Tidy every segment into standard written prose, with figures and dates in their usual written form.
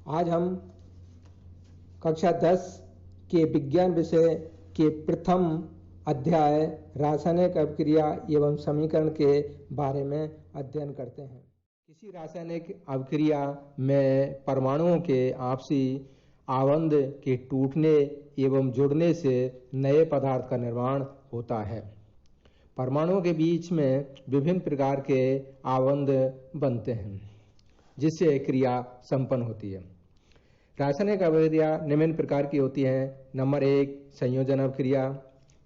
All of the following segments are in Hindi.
आज हम कक्षा 10 के विज्ञान विषय के प्रथम अध्याय रासायनिक अभिक्रिया एवं समीकरण के बारे में अध्ययन करते हैं। किसी रासायनिक अभिक्रिया में परमाणुओं के आपसी आबंध के टूटने एवं जुड़ने से नए पदार्थ का निर्माण होता है। परमाणुओं के बीच में विभिन्न प्रकार के आबंध बनते हैं जिससे क्रिया संपन्न होती है। रासायनिक अभिक्रिया निम्न प्रकार की होती है। नंबर 1, संयोजन अभिक्रिया।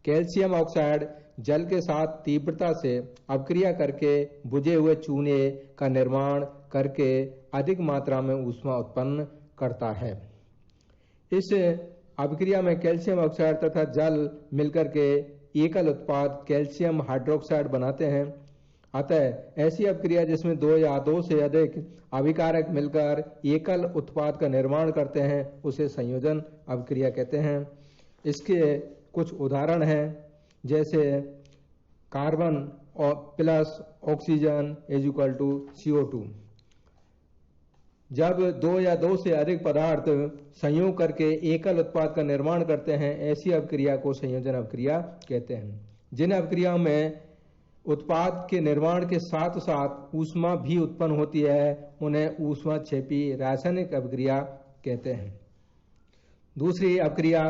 कैल्शियम ऑक्साइड जल के साथ तीव्रता से अभिक्रिया करके बुझे हुए चूने का निर्माण करके अधिक मात्रा में ऊष्मा उत्पन्न करता है। इस अभिक्रिया में कैल्शियम ऑक्साइड तथा जल मिलकर के एकल उत्पाद कैल्शियम हाइड्रोक्साइड बनाते हैं। अतः ऐसी अभिक्रिया जिसमें 2 या 2 से अधिक अभिकारक मिलकर एकल उत्पाद का निर्माण करते हैं उसे संयोजन अभिक्रिया कहते हैं। इसके कुछ उदाहरण हैं, जैसे कार्बन और प्लस ऑक्सीजन = CO2। जब 2 या 2 से अधिक पदार्थ संयोग करके एकल उत्पाद का निर्माण करते हैं, ऐसी अभिक्रिया को संयोजन अभिक्रिया कहते हैं। जिन अभिक्रियाओं में उत्पाद के निर्माण के साथ साथ ऊष्मा भी उत्पन्न होती है उन्हें ऊष्माक्षेपी रासायनिक अभिक्रिया कहते हैं। दूसरी अभिक्रिया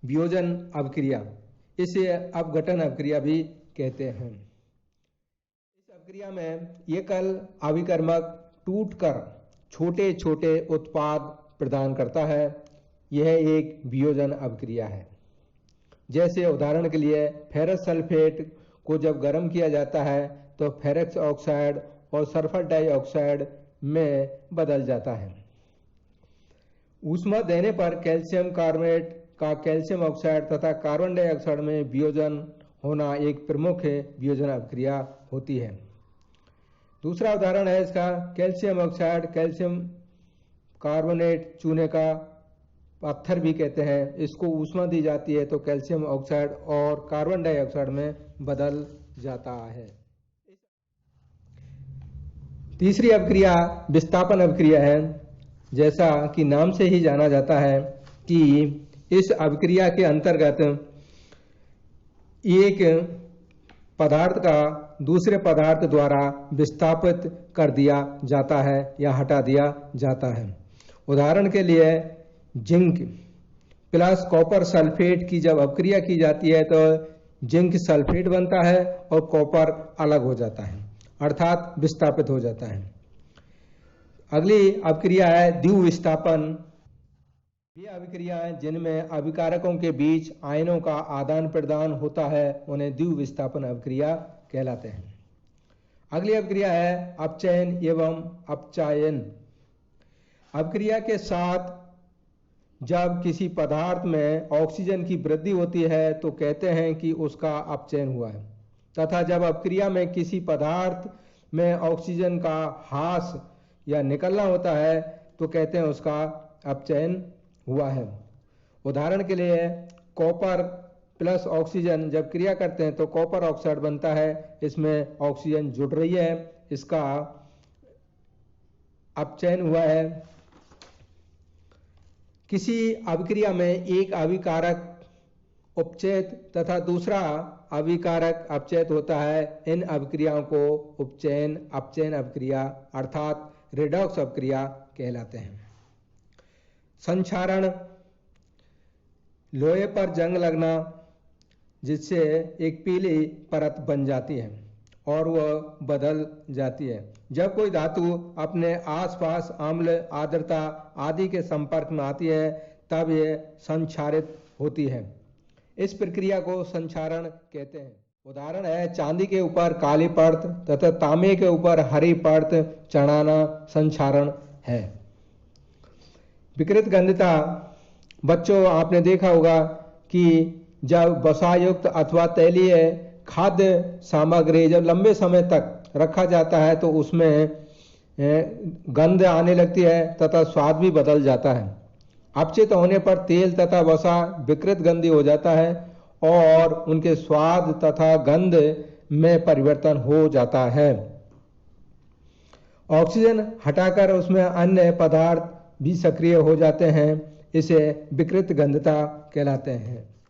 वियोजन अभिक्रिया, इसे अपघटन अभिक्रिया भी कहते हैं। इस अभिक्रिया में एकल अभिकर्मक टूटकर छोटे छोटे उत्पाद प्रदान करता है। यह एक वियोजन अभिक्रिया है। जैसे उदाहरण के लिए फेरस सल्फेट को जब गर्म किया जाता है तो फेरस ऑक्साइड और सल्फर डाइऑक्साइड में बदल जाता है। ऊष्मा देने पर कैल्शियम कार्बोनेट का कैल्शियम ऑक्साइड तथा कार्बन डाइऑक्साइड में वियोजन होना एक प्रमुख वियोजन अभिक्रिया होती है। दूसरा उदाहरण है इसका कैल्शियम ऑक्साइड कैल्शियम कार्बोनेट चूने का पत्थर भी कहते हैं। इसको ऊष्मा दी जाती है तो कैल्शियम ऑक्साइड और कार्बन डाइऑक्साइड में बदल जाता है। तीसरी अभिक्रिया विस्थापन अभिक्रिया है। जैसा कि नाम से ही जाना जाता है कि इस अभिक्रिया के अंतर्गत एक पदार्थ का दूसरे पदार्थ द्वारा विस्थापित कर दिया जाता है या हटा दिया जाता है। उदाहरण के लिए जिंक प्लस कॉपर सल्फेट की जब अभिक्रिया की जाती है तो जिंक सल्फेट बनता है और कॉपर अलग हो जाता है, अर्थात विस्थापित हो जाता है। अगली अभिक्रिया है द्विविस्थापन। ये अभिक्रियाएं जिनमें अभिकारकों के बीच आयनों का आदान प्रदान होता है उन्हें द्विविस्थापन अभिक्रिया कहलाते हैं। अगली अभिक्रिया है अपचयन एवं अपचायन। अभिक्रिया के साथ जब किसी पदार्थ में ऑक्सीजन की वृद्धि होती है तो कहते हैं कि उसका अपचयन हुआ है, तथा जब अभिक्रिया में किसी पदार्थ में ऑक्सीजन का ह्रास या निकलना होता है तो कहते हैं उसका अपचयन हुआ है। उदाहरण के लिए कॉपर प्लस ऑक्सीजन जब क्रिया करते हैं तो कॉपर ऑक्साइड बनता है, इसमें ऑक्सीजन जुड़ रही है, इसका अपचयन हुआ है। किसी अभिक्रिया में एक अभिकारक उपचयित तथा दूसरा अभिकारक अपचयित होता है। इन अभिक्रियाओं को उपचयन अपचयन अभिक्रिया अर्थात रेडॉक्स अभिक्रिया कहलाते हैं। संक्षारण, लोहे पर जंग लगना जिससे एक पीली परत बन जाती है और वह बदल जाती है। जब कोई धातु अपने आसपास अम्ल आर्द्रता आदि के संपर्क में आती है तब यह संक्षारित होती है। इस प्रक्रिया को संक्षारण कहते हैं। उदाहरण है चांदी के ऊपर काली परत तथा तांबे के ऊपर हरी परत चढ़ाना संक्षारण है। विकृत गंधता, बच्चों आपने देखा होगा कि जब वसायुक्त अथवा तैलीय खाद्य सामग्री जब लंबे समय तक रखा जाता है तो उसमें गंध आने लगती है तथा स्वाद भी बदल जाता है। अपचित होने पर तेल तथा वसा विकृत गंधी हो जाता है और उनके स्वाद तथा गंध में परिवर्तन हो जाता है। ऑक्सीजन हटाकर उसमें अन्य पदार्थ भी सक्रिय हो जाते हैं। इसे विकृत गंधता कहलाते हैं।